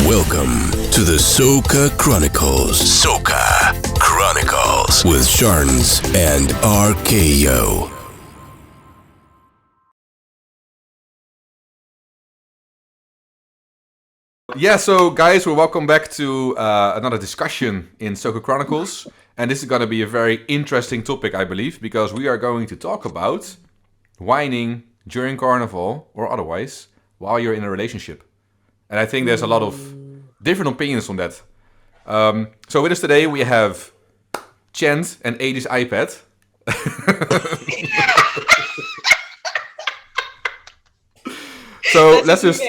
Welcome to the Soca Chronicles. Soca Chronicles with Sharns and RKO. Yeah, so guys, we're welcome back to another discussion in Soca Chronicles. And this is going to be a very interesting topic, I believe, because we are going to talk about whining during Carnival or otherwise while you're in a relationship. And I think there's a lot of different opinions on that. So with us today, we have Tjent and Aidi's iPad. So let's just...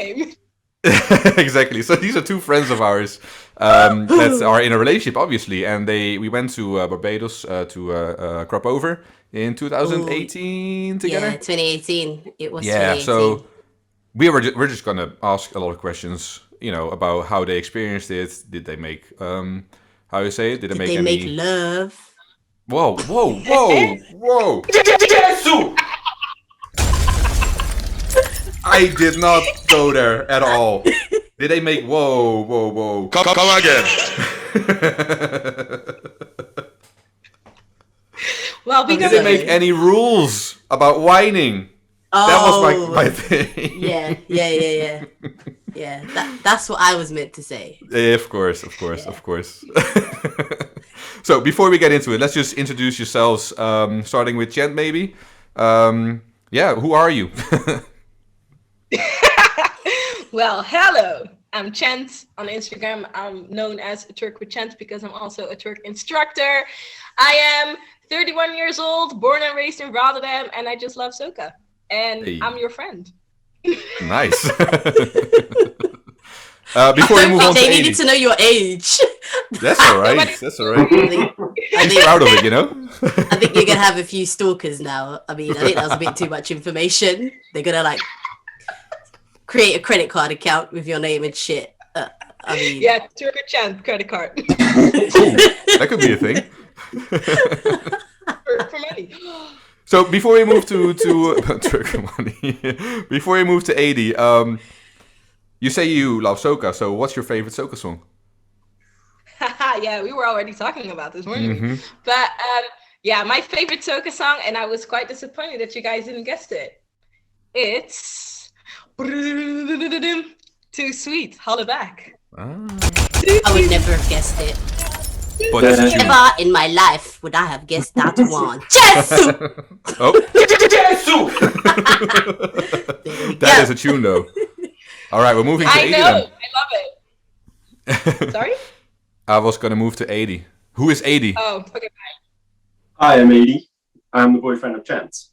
Exactly. So these are two friends of ours that are in a relationship, obviously, and we went to Barbados to crop over in 2018 together. Yeah, 2018. It was. Yeah. 2018. So we're just gonna ask a lot of questions, about how they experienced it. Did they make how you say it? Did they make love? Whoa! I did not go there at all. Did they make whoa? Come again. Well, Did they make any rules about whining? Oh, That was my thing. Yeah. That's what I was meant to say. Of course. So before we get into it, let's just introduce yourselves. Starting with Tjent, maybe. Who are you? Well, hello. I'm Tjent on Instagram. I'm known as a Turk with Tjent because I'm also a Turk instructor. I am 31 years old, born and raised in Rotterdam, and I just love Soca. And Hey. I'm your friend. Nice. Before we move on to They Aidi. needed to know your age. That's all right. I think, Proud of it, I think you're gonna have a few stalkers now. I think that was a bit too much information. They're gonna create a credit card account with your name and shit. Yeah, Turk with Tjent credit card That could be a thing. for money. So before we move to before we move to Aidi, you say you love Soca. So what's your favorite Soca song? Yeah, we were already talking about this, weren't we? But my favorite Soca song, and I was quite disappointed that you guys didn't guess it. It's Too Sweet, Holla Back. I would never have guessed it. But that's a tune. Never in my life would I have guessed that one. Jesu! Oh, that is a tune though. All right, we're moving to I Aidi know, then. I love it. Sorry? I was gonna move to Aidi. Who is Aidi? Oh, okay. Hi, I'm Aidi. I'm the boyfriend of Tjent.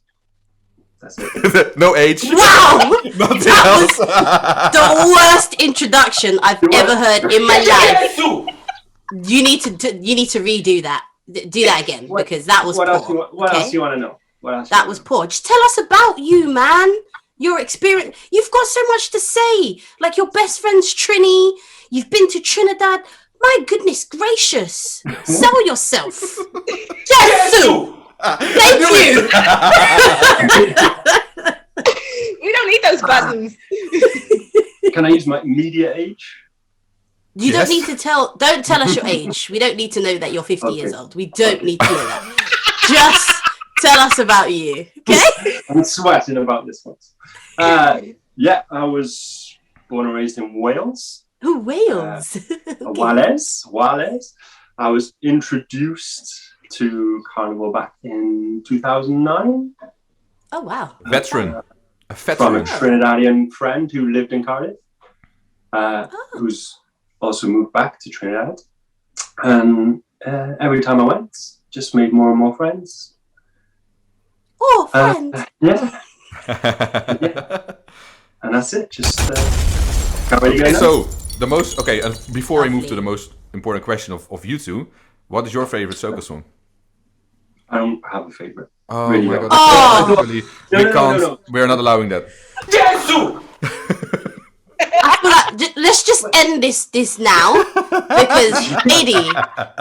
That's it. No age. Wow! Nothing That else. The worst introduction I've ever heard in my life. You need to redo that. Do that again because that was What poor. else do you want to know? That was poor. Just tell us about you, man. Your experience. You've got so much to say. Like your best friend's Trini. You've been to Trinidad. My goodness gracious. Sell yourself. Jesu! Thank you. We don't need those buttons. Can I use my media age? You Yes. don't need to don't tell us your age. We don't need to know that you're 50 years old. We don't need to know that. Just tell us about you, okay? I'm sweating about this one. I was born and raised in Wales. Oh, Wales. Wales. I was introduced to Carnival back in 2009 Oh, wow. Veteran. A from a veteran. Trinidadian friend who lived in Cardiff, who's also moved back to Trinidad. And every time I went, just made more and more friends. Oh, friend. Yeah. And that's it. Just can't really go Okay, now. so before we move to Lovely. the most important question of you two, what is your favorite Soca song? I don't have a favorite. Oh Really my don't. god! Oh! Actually, No. we're not allowing that. I feel like let's just end this now because Aidi,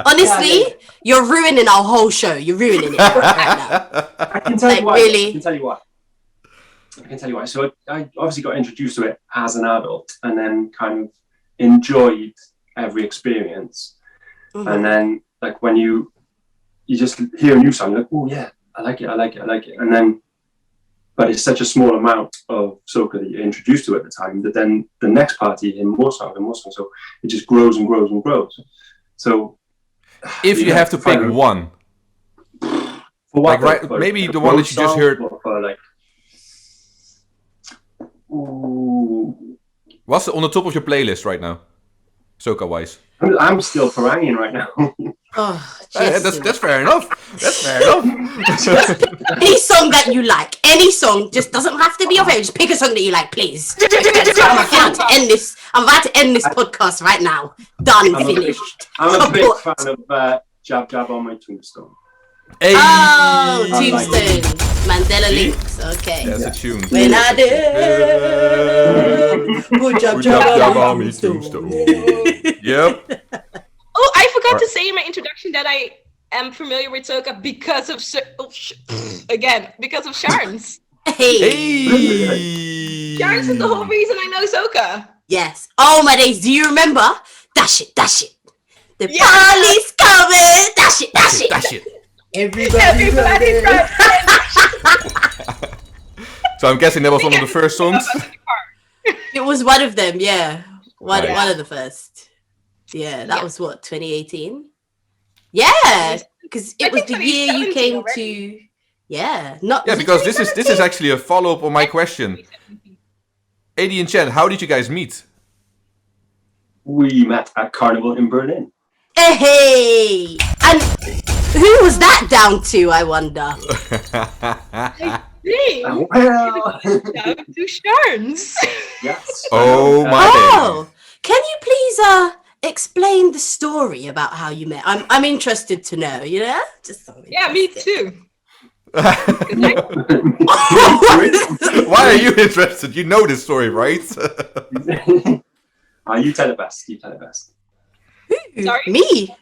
honestly, you're ruining our whole show. You're ruining it right now. I can tell you Like, why. really? I can tell you why. So I obviously got introduced to it as an adult, and then kind of enjoyed every experience. Mhm. And then like when you just hear a new song, you're like, oh yeah, I like it. And then, but it's such a small amount of soca that you're introduced to at the time that then the next party you hear more songs and more songs. So it just grows and grows and grows. So If you have to pick one, for what, like maybe the one that you just heard. For like, ooh, What's on the top of your playlist right now, soca wise? I'm still haranguing right now. Oh, That's fair enough. That's fair enough. Any song that you like, any song, just doesn't have to be your favorite. Just pick a song that you like, please. I'm about to end this. I'm about to end this podcast right now. Done, finished. I'm a big fan of Jab Jab on My Tombstone. Hey. Oh, Tombstone, Mandela Links. Okay. That's a tune. When I did, put Jab Jab on my tombstone. Yep. Oh, I forgot to say in my introduction that I am familiar with soca because of because of Sharns. Hey. Sharns is the whole reason I know soca. Yes. Oh my days. Do you remember? Dash it. The Yeah. police coming. Dash it. Everybody run. So I'm guessing that was one of the first songs. It was one of them. Yeah. One of the first. Yeah, that Yeah. was what, 2018? Yeah, because it I was think the year you 2017 came already. to. Yeah, not. Yeah, was it because this is 2017? actually a follow up on my question. Aidi and Tjent, how did you guys meet? We met at Carnival in Berlin. Hey, and who was that down to? I wonder. Dang, Well, down to Sharns. yes. Oh my Oh, can you please explain the story about how you met? I'm interested to know. You know, just so Yeah, me interested. too. Why are you interested? You know this story, right? You tell it best. Sorry? Me?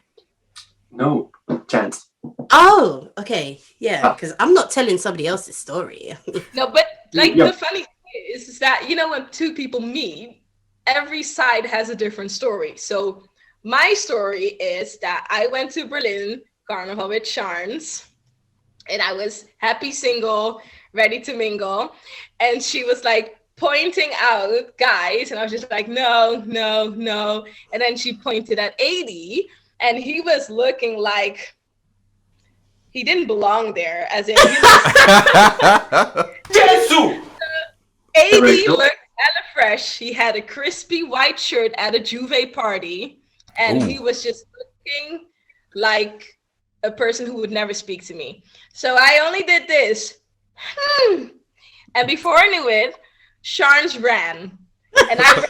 No, Chance. Oh, okay. Yeah, because I'm not telling somebody else's story. No, but like Yeah. the funny thing is that when two people meet, every side has a different story. So my story is that I went to Berlin Carnival with Sharns, and I was happy single, ready to mingle, and she was like pointing out guys, and I was just like, no, and then she pointed at Aidi, and he was looking like he didn't belong there, as in he Aidi looked hella fresh. He had a crispy white shirt at a Juve party, and he was just looking like a person who would never speak to me. So I only did this. And before I knew it, Sharns ran. And I ran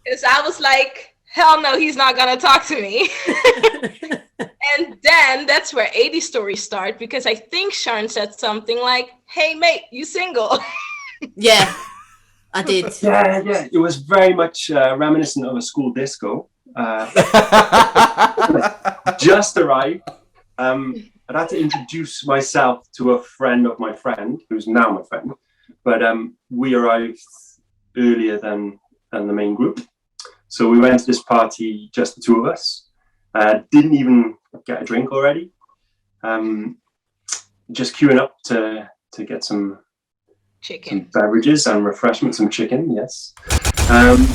because I was like, hell no, he's not gonna talk to me. And then that's where Aidi's story started, because I think Sharns said something like, hey mate, you single? Yeah, I did. Yeah. It was very much reminiscent of a school disco. Just arrived. I'd had to introduce myself to a friend of my friend, who's now my friend. But we arrived earlier than the main group. So we went to this party, just the two of us. Didn't even get a drink already. Just queuing up to get some Chicken. beverages and refreshments, some chicken, yes. And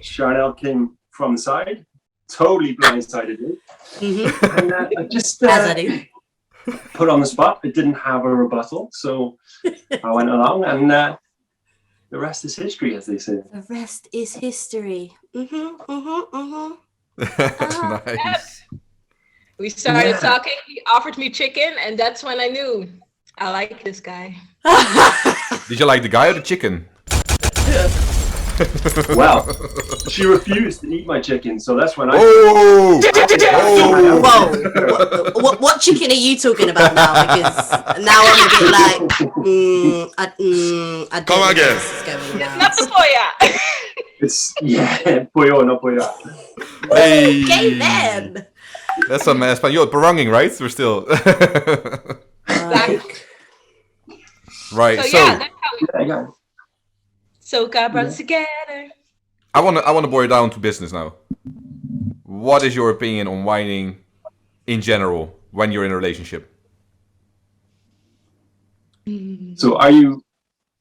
Charnel came from the side, totally blindsided me. Mm-hmm. And I just As I do. put on the spot. I didn't have a rebuttal, so I went along, and the rest is history, as they say. The rest is history. Nice. We started talking. He offered me chicken, and that's when I knew I like this guy. Did you like the guy or the chicken? Well, she refused to eat my chicken, so that's when I. Oh! Whoa! What chicken are you talking about now? Because now I'm a bit like, I don't Come know again. where this is going now. Not the boya. It's pollo, no pollo. Hey! Okay then. That's some Espanol. Baranging, right? We're still. Exactly. Right, So so. yeah, that's how we. Yeah. Soca brought us together. I wanna boil it down to business now. What is your opinion on whining in general when you're in a relationship? So are you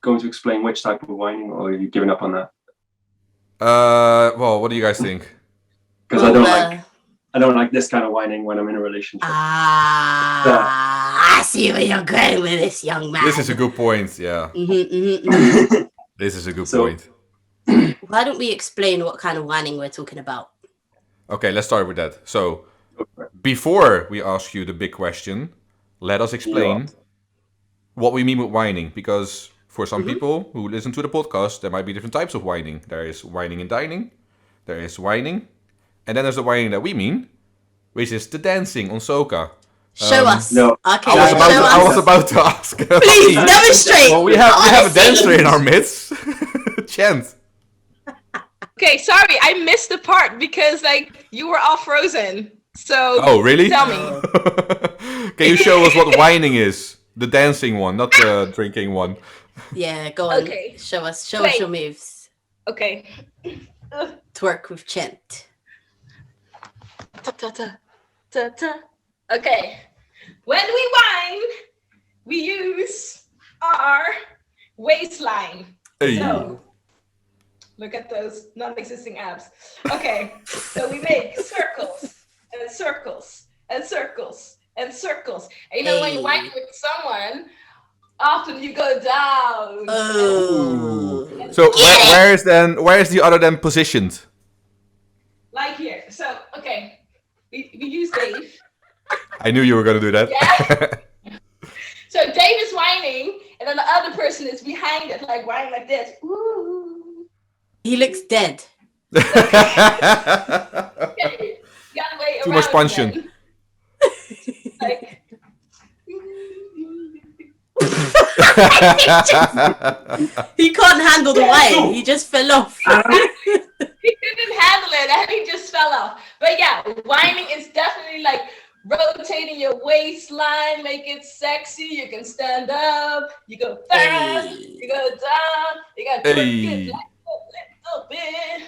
going to explain which type of whining, or are you giving up on that? Well, what do you guys think? Because I don't like this kind of whining when I'm in a relationship. I see where you're going with this, young man. This is a good point, yeah. This is a good point. Why don't we explain what kind of whining we're talking about? Okay, let's start with that. So, before we ask you the big question, let us explain what we mean with whining. Because for some people who listen to the podcast, there might be different types of whining. There is whining and dining. There is whining. And then there's the whining that we mean, which is the dancing on Soca. Show us. No. Okay, I was about to ask. Please, demonstrate. Well, we have a dancer in our midst. Tjent. Okay, sorry, I missed the part because like you were all frozen. So Oh, really? tell me. Can you show us what whining is? The dancing one, not the drinking one. Yeah, go on. Okay. Show us Wait. your moves. Okay. Twerk with Tjent. Ta ta ta ta ta. Okay. When we whine, we use our waistline. Hey. So look at those non-existing abs. Okay. So we make circles and circles and circles and circles. And you know when you whine with someone, often you go down. Oh. So where is the other then positioned? Like here. So okay. We use Dave. I knew you were gonna do that. Yeah. So Dave is whining, and then the other person is behind it, like whining like this. Ooh. He looks dead. Okay. You gotta wait Too much around punching. then. Like. He can't handle the whine. He just fell off. He couldn't handle it and he just fell off. But yeah, whining is definitely like rotating your waistline, make it sexy. You can stand up, you go fast, you go down, you got to Hey. it like a little bit.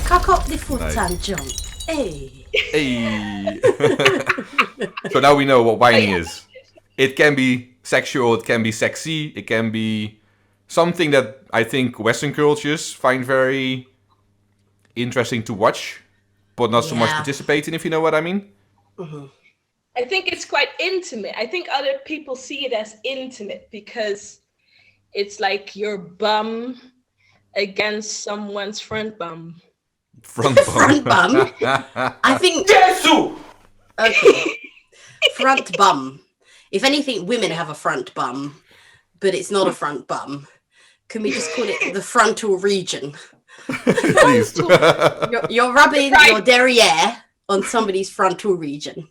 Cock up the foot Nice. and jump. Hey. Hey. So now we know what whining is. It can be sexual, it can be sexy, it can be something that I think Western cultures find very interesting to watch, but not so much Yeah. participate in, if you know what I mean. I think it's quite intimate. I think other people see it as intimate because it's like your bum against someone's front bum. Front bum. Front bum? I think. Okay. Front bum. If anything, women have a front bum, but it's not a front bum. Can we just call it the frontal region? Please. You're rubbing Right. your derriere on somebody's frontal region.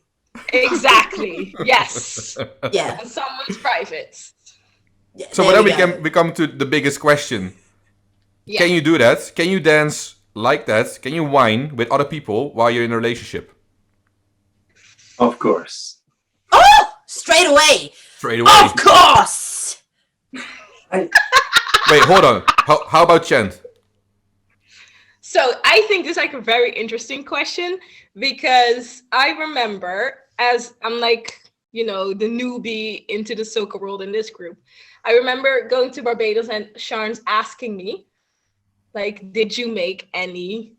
Exactly. Yes. Yeah. And someone's private. Yeah, So there then we go. come to the biggest question. Yeah. Can you do that? Can you dance like that? Can you whine with other people while you're in a relationship? Of course. Oh! Straight away. Straight away. Of course. Wait, hold on. How about Tjent? So I think this is like a very interesting question because I remember as I'm like, you know, the newbie into the soca world in this group. I remember going to Barbados and Sharn's asking me, like, did you make any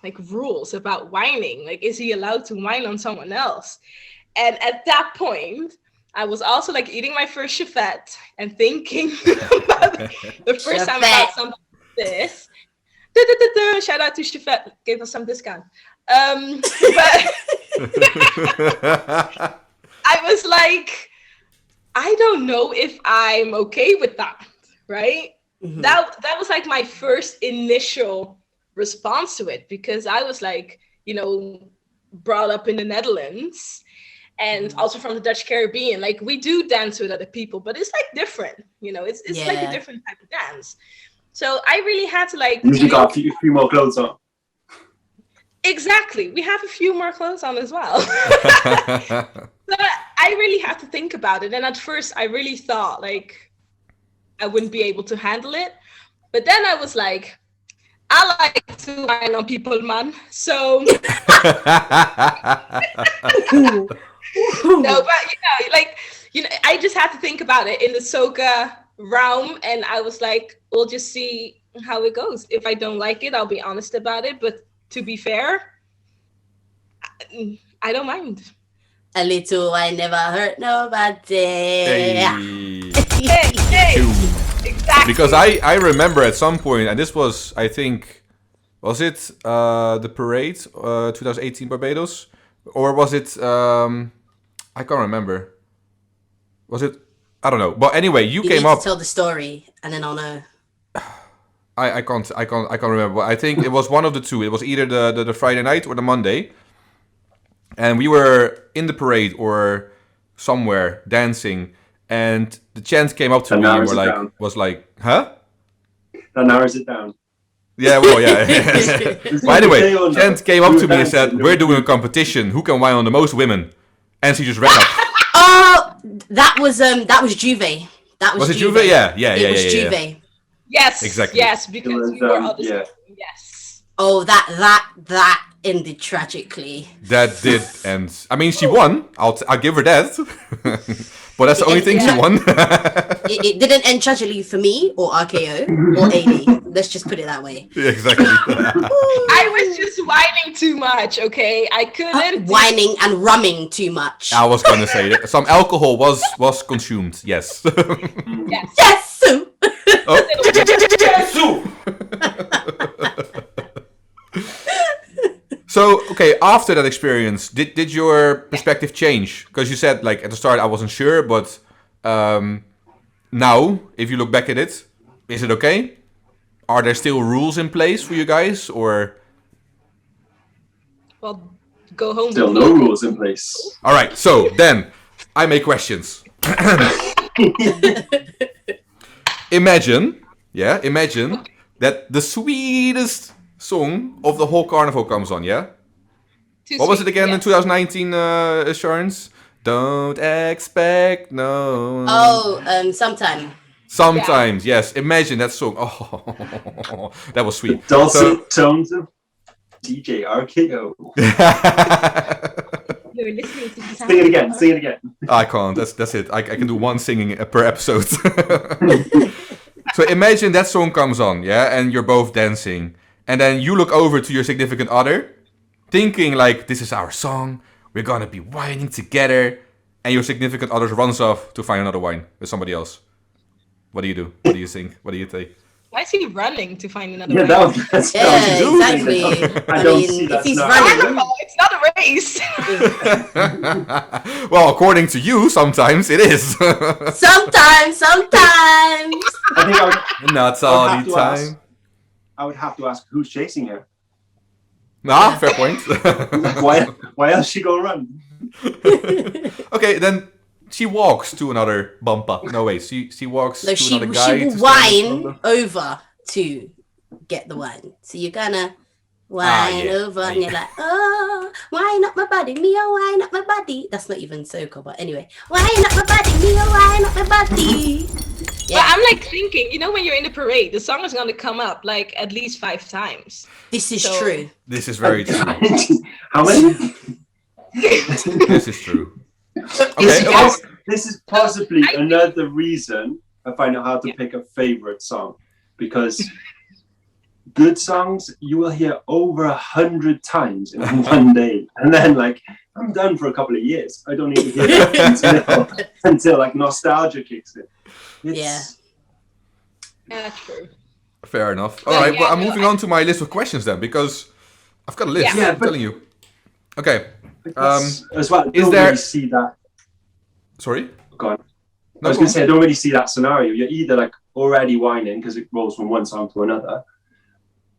like rules about whining? Like, is he allowed to whine on someone else? And at that point, I was also like eating my first chifette and thinking about the first time about something like this. Shout out to Chifette, gave us some discount. But I was like, I don't know if I'm okay with that, right? Mhm. That was like my first initial response to it because I was like, you know, brought up in the Netherlands and also from the Dutch Caribbean. Like we do dance with other people, but it's like different, you know, it's like a different type of dance. So I really had to like Usually got a few more clothes on. Exactly. We have a few more clothes on as well. But I really had to think about it. And at first I really thought like, I wouldn't be able to handle it. But then I was like, I like to whine on people, man. So no, but I just had to think about it in the soca realm, and I was like, we'll just see how it goes. If I don't like it, I'll be honest about it. But to be fair, I don't mind. A little I never hurt nobody. Hey. Hey. Exactly. Because I remember at some point, and this was, I think, was it the parade, 2018 Barbados? Or was it, I can't remember. Was it, I don't know. But anyway, you came need up. To tell the story, and then I'll know. I can't remember. I think it was one of the two. It was either the Friday night or the Monday. And we were in the parade or somewhere dancing, and the Chent came up to me and was like, huh? That narrows it down. Yeah, well, yeah. But anyway, Chent came up to me and said, we're doing a competition. Who can whine on the most women? And she just ran up. Oh, that was Juve. That was it Juve? Yeah. It was Juve. Yes, exactly. Yes, because we were all the same. Yes. Oh, that ended tragically. That did end. I mean, she won. I'll give her that. But that's the only thing she won. it didn't end tragically for me or RKO or Aidi. Let's just put it that way. Yeah, exactly. I was just whining too much, okay? I couldn't. Whining and rumming too much. I was going to say that. Some alcohol was consumed, yes. Yes. Yes! So, okay, after that experience, did your perspective change? Because you said, like, at the start I wasn't sure, but now, if you look back at it, is it okay? Are there still rules in place for you guys, or? Well, go home. Still no rules in place. All right, so then I make questions. Imagine that the sweetest song of the whole carnival comes on, yeah? What was it again in 2019, Assurance? Don't expect no. Oh, sometime. Sometimes, yes. Imagine that song. Oh, that was sweet. Dulcet tones of DJ RKO. You're listening to Sing it again. I can't. That's it. I can do one singing per episode. So imagine that song comes on, yeah, and you're both dancing, and then you look over to your significant other, thinking like, this is our song, we're gonna be whining together, and your significant other runs off to find another wine with somebody else. What do you do? What do you think? What do you think? Why is he running to find another Yeah, wine? that's Exactly. I don't see if that's he's not- running, It's not a race. Well, according to you, sometimes it is. sometimes. I think I would Not all the time. I would have to ask who's chasing her. Nah, fair point. Why else she go run? Okay, then she walks to another bumper. No, wait, she walks No, to another guy. she will to stand whine on over to get the wine. So you're gonna whine over and you're like, oh, wine up my body, me oh wine up my body. That's not even soca, but anyway. Wine up my body, me oh wine up my body. But I'm like thinking, when you're in the parade, the song is gonna come up like at least 5 times. This is So- true. This is very true. How many? This is true. This, Okay, is, this is possibly I- another reason I find it hard to pick a favorite song, because good songs you will hear over 100 times in one day, and then like I'm done for a couple of years. I don't need to hear that until like nostalgia kicks in. Yeah, true. Fair enough. All Yeah, right, yeah, well, I'm no, moving on to my list of questions then, because I've got a list. Yeah. I'm telling you. Okay. As well, I is don't there- really see that. Sorry. Go on. No, I was going to say, I don't really see that scenario. You're either like already whining because it rolls from one song to another,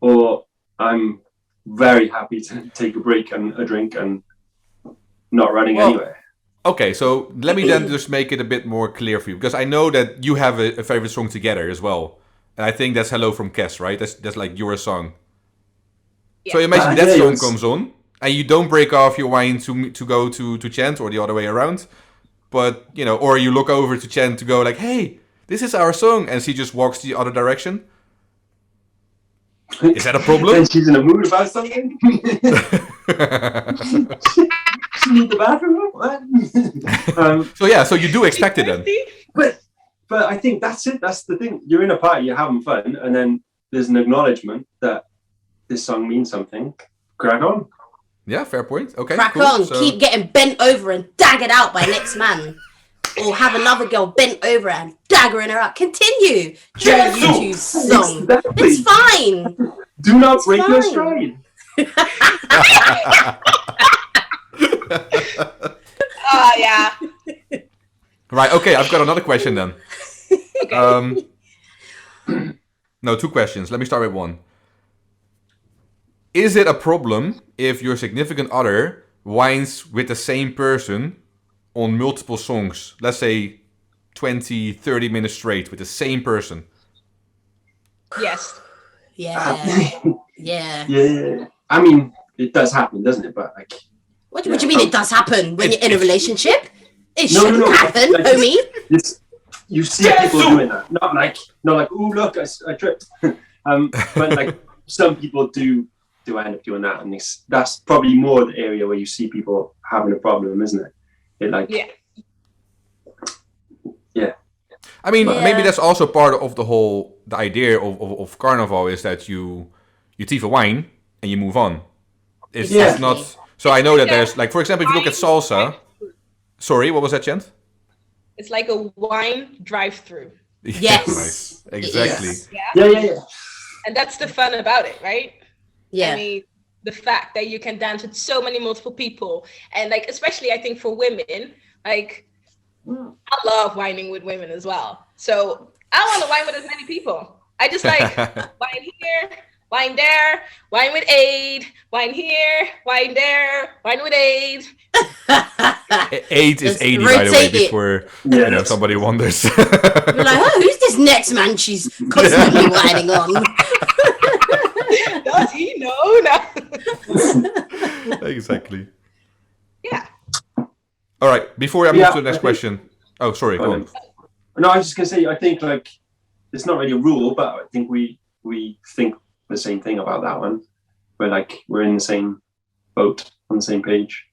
or I'm very happy to take a break and a drink and not running Well, anywhere. Okay, so let me then just make it a bit more clear for you, because I know that you have a favorite song together as well, and I think that's "Hello" from Kes, right? That's like your song. Yeah. So imagine Yeah, that song yes. comes on, and you don't break off your wine to go to Chent or the other way around, but or you look over to Chent to go like, "Hey, this is our song, and she just walks the other direction. Is that a problem? And she's in a mood about something. She need the bathroom. What? So you do expect it then. But I think that's it. That's the thing. You're in a party, you're having fun, and then there's an acknowledgement that this song means something. Crack on. Yeah, fair point. Okay, Crack cool. on. So, Keep getting bent over and daggered out by next man. Or have another girl bent over and daggering her out. Continue during YouTube's song. Exactly. It's fine. Do not It's break your fine. stride. Oh, yeah. right. Okay, I've got another question then. Okay. No, two questions. Let me start with one. Is it a problem if your significant other whines with the same person on multiple songs? Let's say 20, 30 minutes straight with the same person. Yes. Yeah. Yeah. Yeah. I mean, it does happen, doesn't it? But like, What do you mean it does happen when you're in a relationship? It No, shouldn't happen, like, homie. it's, you see people doing that. Not like, ooh, look, I tripped. But like, some people do end up doing that, and that's probably more the area where you see people having a problem, isn't it? It like, Yeah. I mean, Yeah. maybe that's also part of the idea of carnival is that you teeth a wine and you move on. It's Yeah. not. So I know that there's like, for example, if you look at salsa. Sorry, what was that, Chent? It's like a wine drive-through. Yes. Nice. Exactly. Yes. yeah. And that's the fun about it, right? Yeah. I mean, the fact that you can dance with so many multiple people, and like, especially I think for women, like, I love whining with women as well. So I want to whine with as many people. I just like whine here, whine there, whine with Aid, whine here, whine there, whine with Aid. 8 is Just 80, by the way, rotate it. before somebody wonders. You're like, oh, who's this next man she's constantly whining on? Does he know? No. Exactly. Yeah. All right. Before I move Yeah, to the next I think- question. Oh, sorry. Go on. No, I was just gonna say, I think like, it's not really a rule, but I think we think the same thing about that one. We're in the same boat, on the same page.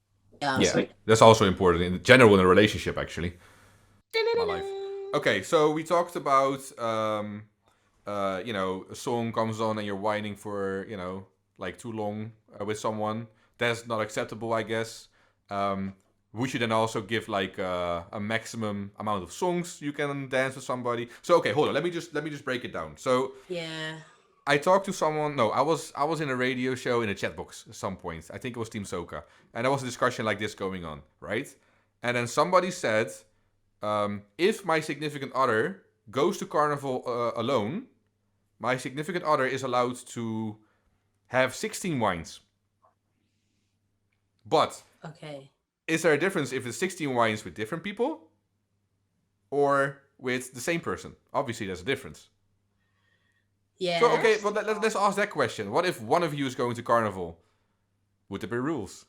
Yeah. Yeah, that's also important in general in a relationship, actually. My life. Okay, so we talked about, a song comes on and you're whining for, like too long with someone. That's not acceptable, I guess. We should then also give like a maximum amount of songs you can dance with somebody. So okay, hold on. Let me just break it down. So Yeah. I talked to someone. No, I was in a radio show in a chat box at some point. I think it was Team Soca, and there was a discussion like this going on, right? And then somebody said, if my significant other goes to carnival alone, my significant other is allowed to have 16 wines. But Okay. is there a difference if it's 16 wines with different people or with the same person? Obviously, there's a difference. Yeah. So, okay, well, let's ask that question. What if one of you is going to carnival? Would there be rules?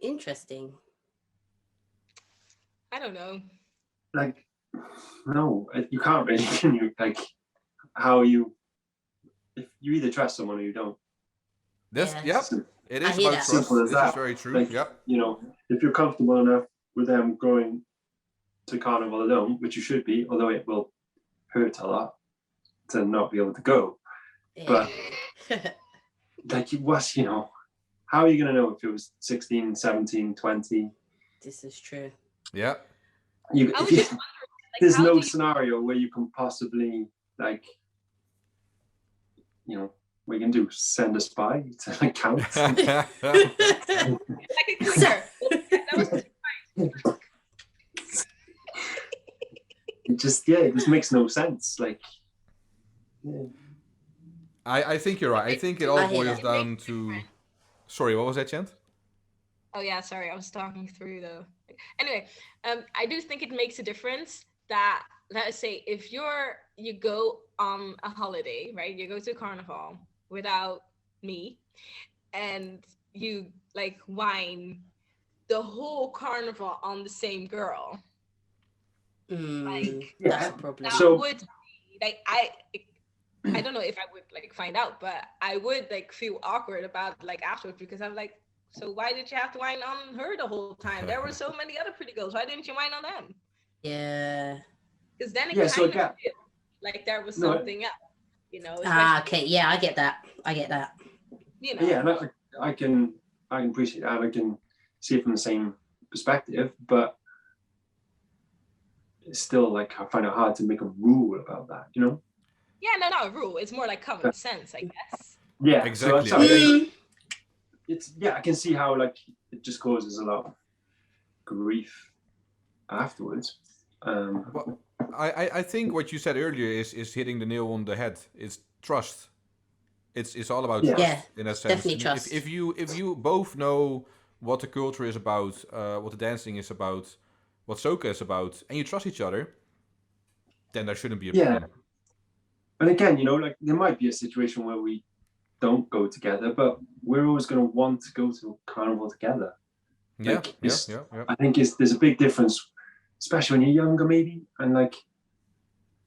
Interesting. I don't know. Like, no, you can't really, can you? Like, how you, if you either trust someone or you don't. This, Yes. yep, it I is hear about that. trust. Simple as This is that. very true. Like, Yep. If you're comfortable enough with them going to carnival alone, which you should be, although it will hurt a lot to not be able to go. But like, it was, how are you going to know if it was 16, 17, 20? This is true. Yeah. I was just wondering, like, There's how no do you- scenario where you can possibly, like, what you can do, send a spy to like, count. like a clicker. That was It just makes no sense. Like, yeah. I think you're right. I think it all I hear boils that. down to. Sorry, what was that, Chant? Oh yeah, sorry, I was talking through though. Anyway, I do think it makes a difference that, let's say, if you go on a holiday, right? You go to a carnival without me, and you like whine the whole carnival on the same girl. Like That's a problem. that would be, like I don't know if I would like find out, but I would like feel awkward about like afterwards because I'm like, so why did you have to whine on her the whole time? There were so many other pretty girls. Why didn't you whine on them? Yeah. Because then it Yeah, kind so of again- feels like there was No, something else, you know. Okay. Yeah, I get that. You know. Yeah, and I can appreciate that. I can see it from the same perspective, but it's still like I find it hard to make a rule about that, you know? Yeah, no, not a rule. It's more like common sense, I guess. Yeah, Exactly. So that's how I think it's I can see how like it just causes a lot of grief afterwards. Well, I think what you said earlier is hitting the nail on the head. It's trust. It's all about trust Yeah, in that sense. definitely trust. If you both know what the culture is about, what the dancing is about, what soca is about, and you trust each other, then there shouldn't be a problem. And again, you know, like there might be a situation where we don't go together, but we're always going to want to go to a carnival together. Yeah, Like, yeah. I think there's a big difference, especially when you're younger, maybe, and like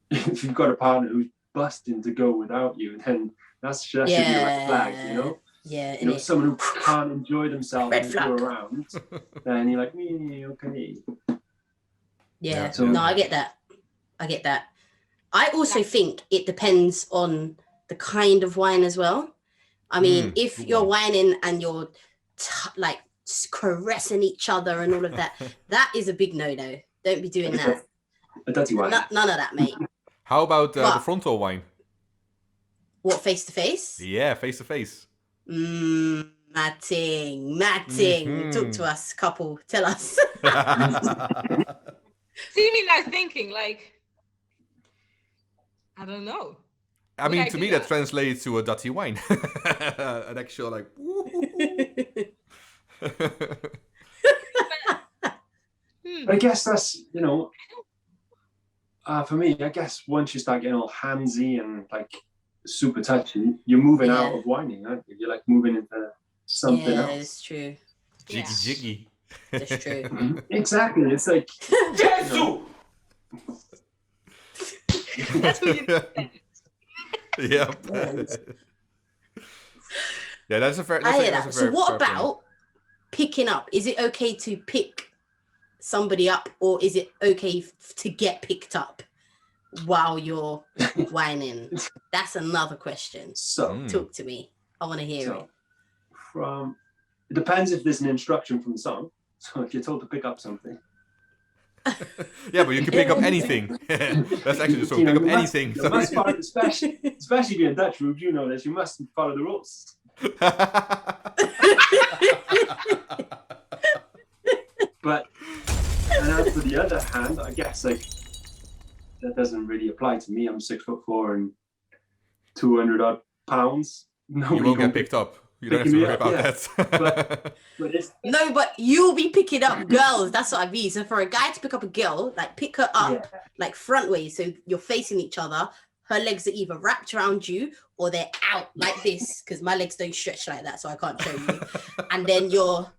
if you've got a partner who's busting to go without you, then that should be a red flag, you know. Yeah, You know, someone who can't enjoy themselves Red and flag. go around, then you're like, okay. Yeah. So- No, I get that. I also think it depends on the kind of wine as well. I mean, if you're whining and you're like caressing each other and all of that, that is a big no-no. Don't be doing that. A dirty wine. None of that, mate. How about the But- frontal wine? What, face to face? Yeah, face to face. Matting. Talk to us, couple. Tell us. See me like thinking like, I don't know. I mean, Would I to do me that that? translates to a dirty wine. An actual like. But I guess that's, you know, for me, I guess once you start getting all handsy and like super touchy, you're moving out of whining, aren't you? You're like moving into something Yeah, else. it's true. Jiggy jiggy. That's true. Exactly. It's like, That's what you Yeah. Yeah, that's a fair. I hear That's that. a So fair, what fair point. about picking up? Is it okay to pick somebody up, or is it okay to get picked up while you're whining? That's another question. so, Talk to me. I want to hear it. from, it depends if there's an instruction from the song. So if you're told to pick up something, Yeah, but you can pick up anything. That's actually the song. you know, Pick up you must- anything. you must follow, especially if you're in Dutch group, you know this, you must follow the rules. But and as for the other hand, I guess like that doesn't really apply to me. I'm 6'4" and 200 odd pounds. Nobody You won't can get picked up. You don't have to picking me worry up, about yeah. that. But if No, but you'll be picking up girls. That's what I mean. So for a guy to pick up a girl, like pick her up, like front way, so you're facing each other. Her legs are either wrapped around you or they're out like this, because my legs don't stretch like that, so I can't show you. And then you're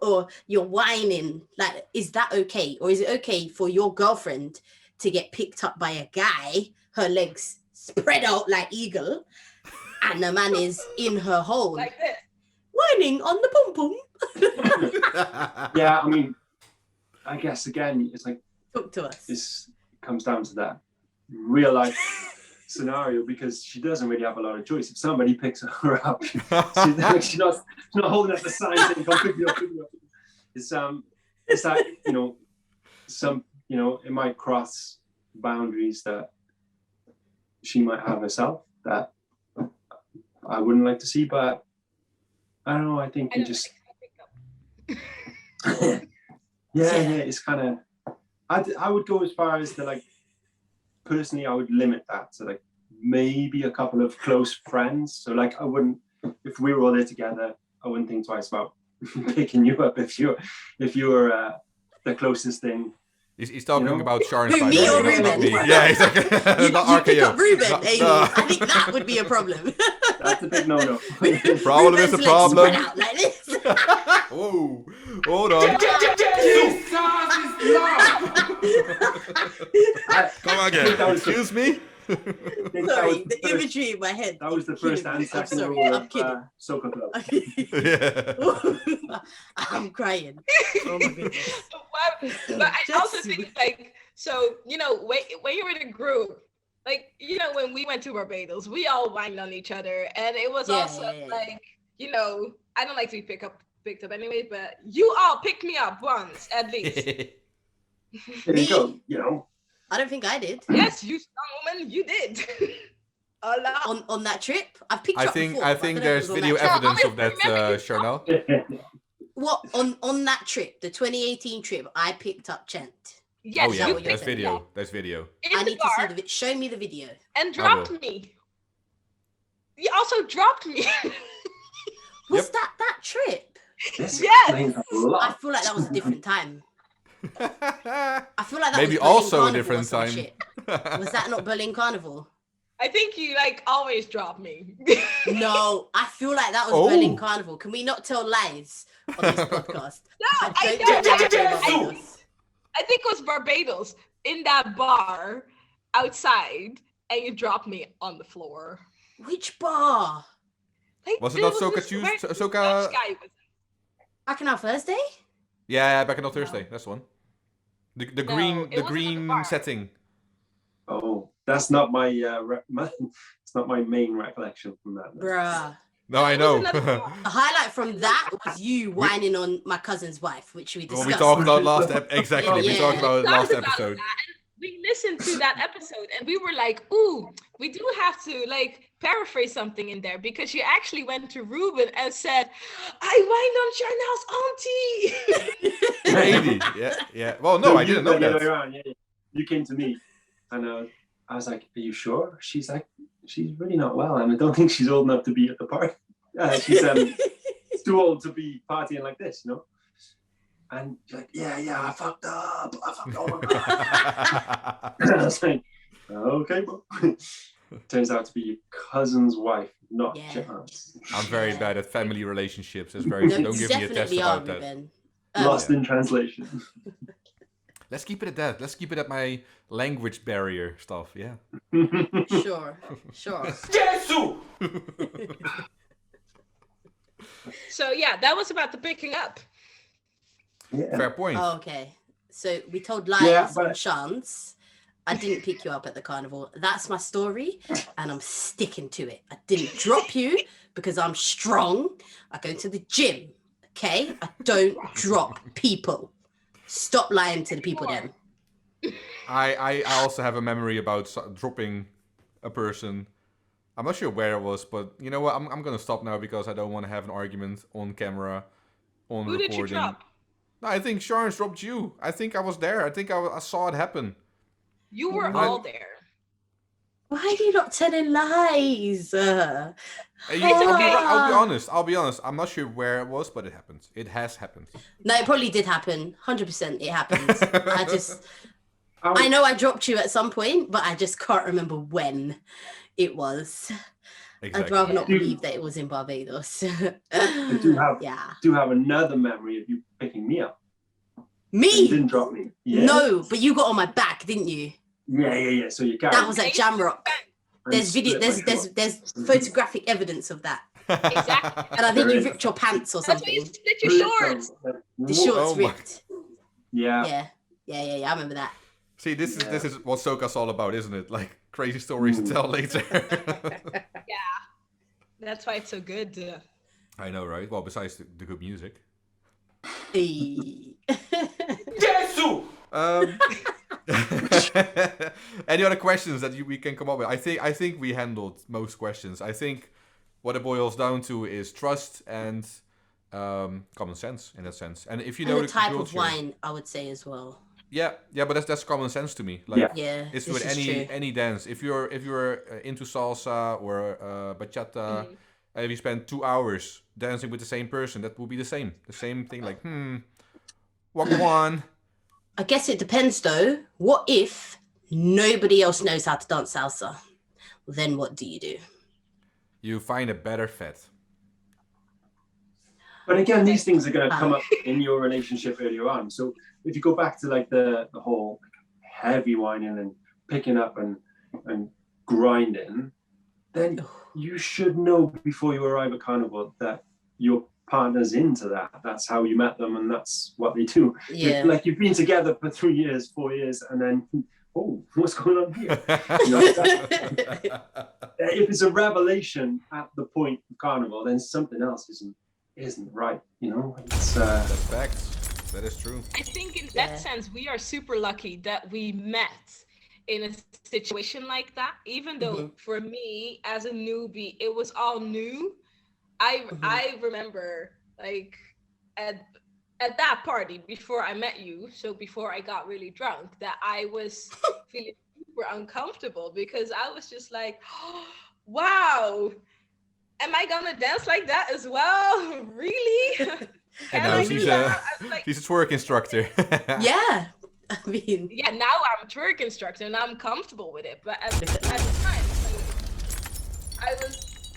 or you're whining. Like, is that okay? Or is it okay for your girlfriend to get picked up by a guy, her legs spread out like eagle, and the man is in her hole, like this. whining on the pom pom? yeah, I mean, I guess again, it's like Talk to us. this comes down to that real life scenario, because she doesn't really have a lot of choice. If somebody picks her up, she's not holding up the sign saying, "Come pick me up, pick me up." It's that, you know, it might cross boundaries that she might have herself that I wouldn't like to see, but I don't know. I think I you don't just like pick up. yeah, it's kind of. I would go as far as to like. Personally, I would limit that to like maybe a couple of close friends. So like, I wouldn't, if we were all there together, I wouldn't think twice about picking you up if you're the closest thing. He's talking You know? about Sharon's Who, side. me or not Ruben? me. Yeah, exactly. You Not pick RKO. up Ruben, No, Aidi. no. I think that would be a problem. That's a big no-no. Problem is Ruben's a legs problem. spread out like this. Whoa. Hold on. Come I think again. that was the, Excuse me? I think that Sorry, was the the first, imagery in my head. that was is the first killing and me. I'm second sorry. rule I'm of kidding. Soca Club. Yeah. I'm crying. Oh my goodness. But I also Just- think like, so, you know, when you're in a group, like, you know, when we went to Barbados, we all whined on each other, and it was Yeah, also yeah. like, you know, I don't like to be picked up anyway, but you all picked me up once at least. There you go. You know, I don't think I did. Yes, you strong woman, you did. A lot. On that trip, I've picked you I up think before. I but think don't know if there's it was on video that trip. evidence I of that, remember you Charnel. What on that trip, the 2018 trip, I picked up Chent. Yes, Oh Is yeah, that you what you're there's picked me video. up There's video. in I the need to see bar the show me the video. and I dropped will. me. You also dropped me. Was that trip? this Yes. explains a I lot. feel like that was a different time. I feel like that Maybe was Berlin also a Carnival or different some time. shit. Was that not Berlin Carnival? I think you like always drop me. No, I feel like that was Oh. Berlin Carnival. Can we not tell lies on this podcast? No, I don't know. take me back to Barbados. I think it was Barbados in that bar outside, and you dropped me on the floor. Which bar? Like, Was it there not Soca this Tuesday? weird Soca? Dutch guy was- Back in our Thursday? Yeah, back on Thursday. That's the one. The No, green it the wasn't at the green bar. setting. Oh, that's not my, it's not my main recollection from that. Bruh. No, I It was know. another bar. The highlight from that was you whining on my cousin's wife, which we Well, discussed. we talked about last exactly. We Yeah. talked about it We last talked about episode. that, and we listened to that episode, and we were like, "Ooh, we do have to like paraphrase something in there because you actually went to Ruben and said, I whined on Chanel's auntie." Aidi. Yeah. Well, no, I you didn't know went the other way that. around, yeah. You came to me, and I was like, "Are you sure?" She's like, "She's really not well, and I don't think she's old enough to be at the party. She's too old to be partying like this, you know." And she's like, "Yeah, I fucked up. Oh my god." I was like, "Okay, bro." Turns out to be your cousin's wife, not Yeah. your aunt's. I'm very Yeah. bad at family relationships. It's very. No, Don't you give me a test definitely are, about that. Ruben. Lost in translation. Let's keep it at that. Let's keep it at my language barrier stuff. Yeah. Sure. So yeah, that was about the picking up. Yeah. Fair point. Oh, okay. So we told lies Yeah, but- on chance. I didn't pick you up at the carnival. That's my story, and I'm sticking to it. I didn't drop you because I'm strong. I go to the gym. Okay, I don't drop people. Stop lying to the people then. I also have a memory about dropping a person. I'm not sure where it was, but you know what? I'm gonna stop now because I don't want to have an argument on camera, on Who recording. did you drop? No, I think Sharon dropped you. I think I was there. I think I saw it happen. You were Right. all there. Why are you not telling lies? I'll be okay. honest. I'll be honest. I'm not sure where it was, but it happened. It has happened. No, it probably did happen. 100% it happened. I know I dropped you at some point, but I just can't remember when it was. I'd Exactly. rather not Yeah. believe that it was in Barbados. I do have Yeah. another memory of you picking me up. You Me? didn't drop me. Yeah. No, but you got on my back, didn't you? Yeah. So you carried That was at Jamrock. and There's video. split my There's shorts. photographic evidence of that. Exactly. And I think There you is. ripped your pants or That's why you something. split your shorts. The shorts Oh my- ripped. Yeah. Yeah. I remember that. See, this Yeah. is what Soca's all about, isn't it? Like crazy stories to tell later. That's why it's so good. I know, right? Well, besides the good music. Hey. Um, any other questions that we can come up with? I think we handled most questions. I think what it boils down to is trust and common sense in that sense. And if you know And the type of culture- wine, I would say as well. yeah, but that's common sense to me. Like Yeah. it's this with is true. any dance. If you're into salsa or bachata, and if you spend 2 hours dancing with the same person, that will be the same thing. Like walk one. I guess it depends though. What if nobody else knows how to dance salsa? Then what do? You find a better fit. But again, these things are going to come up in your relationship earlier on. So if you go back to like the whole heavy whining and picking up and grinding, then you should know before you arrive at Carnival that your partner's into that. That's how you met them, and that's what they do. Yeah. Like you've been together for 3 years, 4 years, and then, oh, what's going on here? If it's a revelation at the point of Carnival, then something else isn't right. It's That's facts. That is true. I think in that sense, we are super lucky that we met in a situation like that. Even though for me as a newbie, it was all new. I remember like at that party before I met you, so before I got really drunk, that I was feeling super uncomfortable because I was just like, oh, wow, am I gonna dance like that as well? Really? And now she's a twerk instructor. Yeah. I mean, yeah, now I'm a twerk instructor and I'm comfortable with it. But at the time,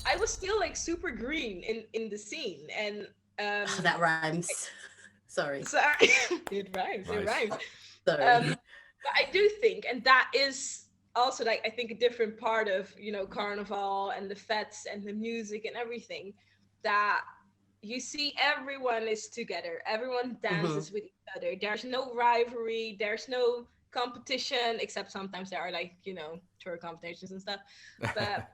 I was still like super green in the scene, and that rhymes. Sorry. It rhymes. Nice. It rhymes. Sorry. But I do think, and that is also like I think a different part of Carnival and the fetes and the music and everything, that you see everyone is together, everyone dances with each other. There's no rivalry, there's no competition, except sometimes there are like tour competitions and stuff, but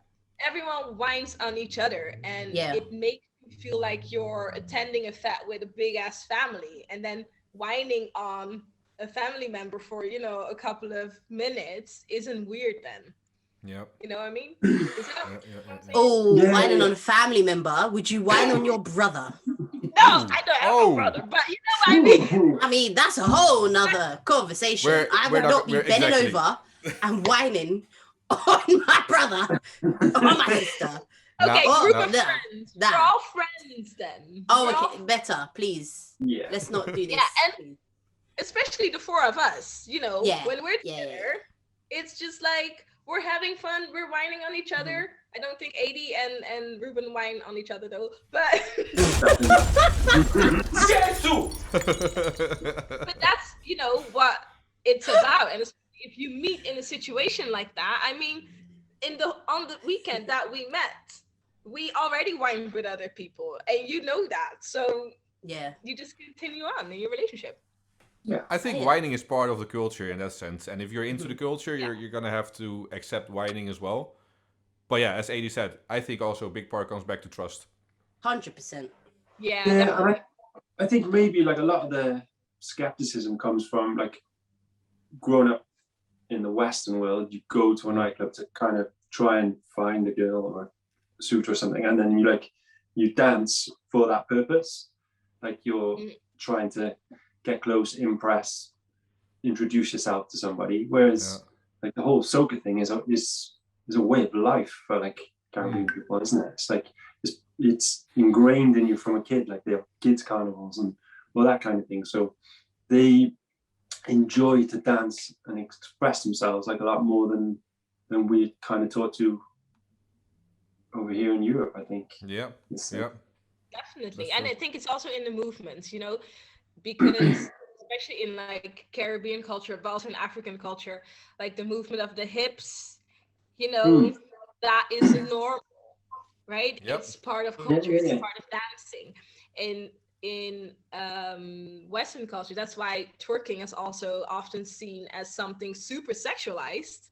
everyone whines on each other, and it makes you feel like you're attending a fete with a big ass family, and then whining on a family member for a couple of minutes isn't weird then. Yep. You know what I mean? Whining on a family member. Would you whine on your brother? No, I don't have a brother, but you know what I mean. I mean, that's a whole nother conversation. I would not be bending over and whining on my brother or my sister. Okay, group of friends. We're all friends then. Oh, okay, better, please. Yeah. Let's not do this. Yeah, and especially the four of us, when we're together, it's just like we're having fun, we're whining on each other. I don't think Aidi and Ruben whine on each other though, but but that's what it's about. And if you meet in a situation like that, I mean, on the weekend that we met, we already whined with other people, and that, so you just continue on in your relationship. Yeah, I think whining is part of the culture in that sense, and if you're into the culture, you're gonna have to accept whining as well. But yeah, as Aidi said, I think also a big part comes back to trust. 100%. Yeah. I think maybe like a lot of the skepticism comes from like growing up in the Western world. You go to a nightclub to kind of try and find a girl or a suit or something, and then you dance for that purpose. Like you're trying to get close, impress, introduce yourself to somebody. Whereas like the whole soca thing is a way of life for like Caribbean people, isn't it? It's like it's ingrained in you from a kid. Like they have kids carnivals and all that kind of thing. So they enjoy to dance and express themselves like a lot more than we kind of taught to over here in Europe, I think. Yeah. Definitely. And I think it's also in the movements, because especially in like Caribbean culture, but also in African culture, like the movement of the hips, that is normal, right? It's part of culture. It's part of dancing. In Western culture, that's why twerking is also often seen as something super sexualized,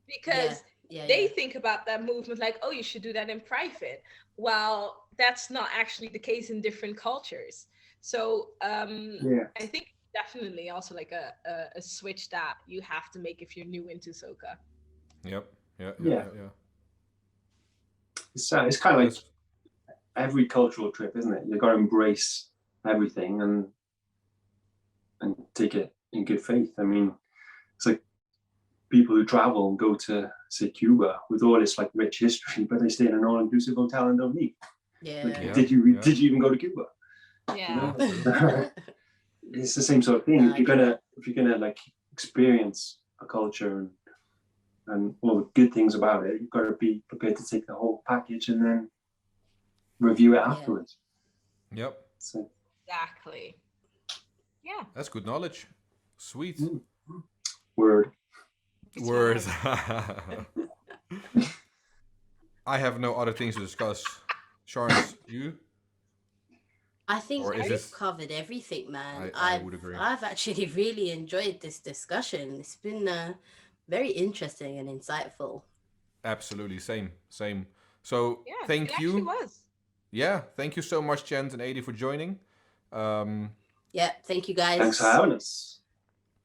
because they think about that movement like, oh, you should do that in private. Well, that's not actually the case in different cultures. So I think definitely also like a switch that you have to make if you're new into soca. Yeah. It's kind of like every cultural trip, isn't it? You've got to embrace everything and take it in good faith. I mean, it's like people who travel and go to, say, Cuba with all this like rich history, but they stay in an all-inclusive hotel and don't leave. Did you even go to Cuba? Yeah. It's the same sort of thing. If you're gonna like experience a culture and all the good things about it, you've got to be prepared to take the whole package and then review it afterwards. Yep. So, Exactly. Yeah. That's good knowledge. Sweet. word. Word. I have no other things to discuss. Sharns, you? I think Or is we've this- covered everything, man. I would agree. I've actually really enjoyed this discussion. It's been very interesting and insightful. Absolutely, same. So Yeah. thank it actually you. was. Yeah, thank you so much, Chent and Aidi, for joining. Yeah, thank you guys. Thanks for having us.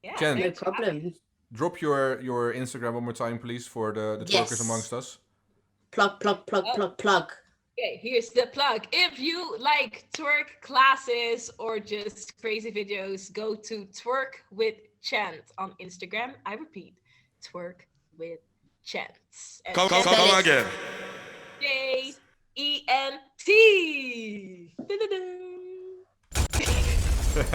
Yeah. Jen. No thanks for having problem. Drop your Instagram one more time, please, for the Yes. twerkers amongst us. Plug. Okay, here's the plug. If you like twerk classes or just crazy videos, go to Twerk with Chant on Instagram. I repeat, Twerk with Chant. Come again. Jent.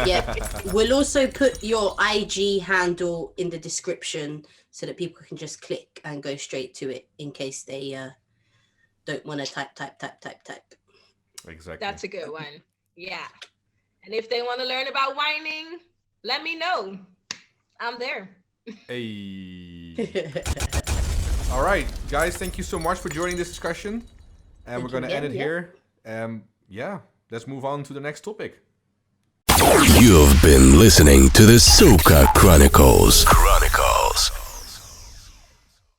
Yeah, we'll also put your IG handle in the description so that people can just click and go straight to it in case they don't want to type. Exactly. That's a good one. Yeah. And if they want to learn about whining, let me know. I'm there. Hey. All right, guys, thank you so much for joining this discussion. And we're going to end it here. Yeah, let's move on to the next topic. You've been listening to the Soca Chronicles.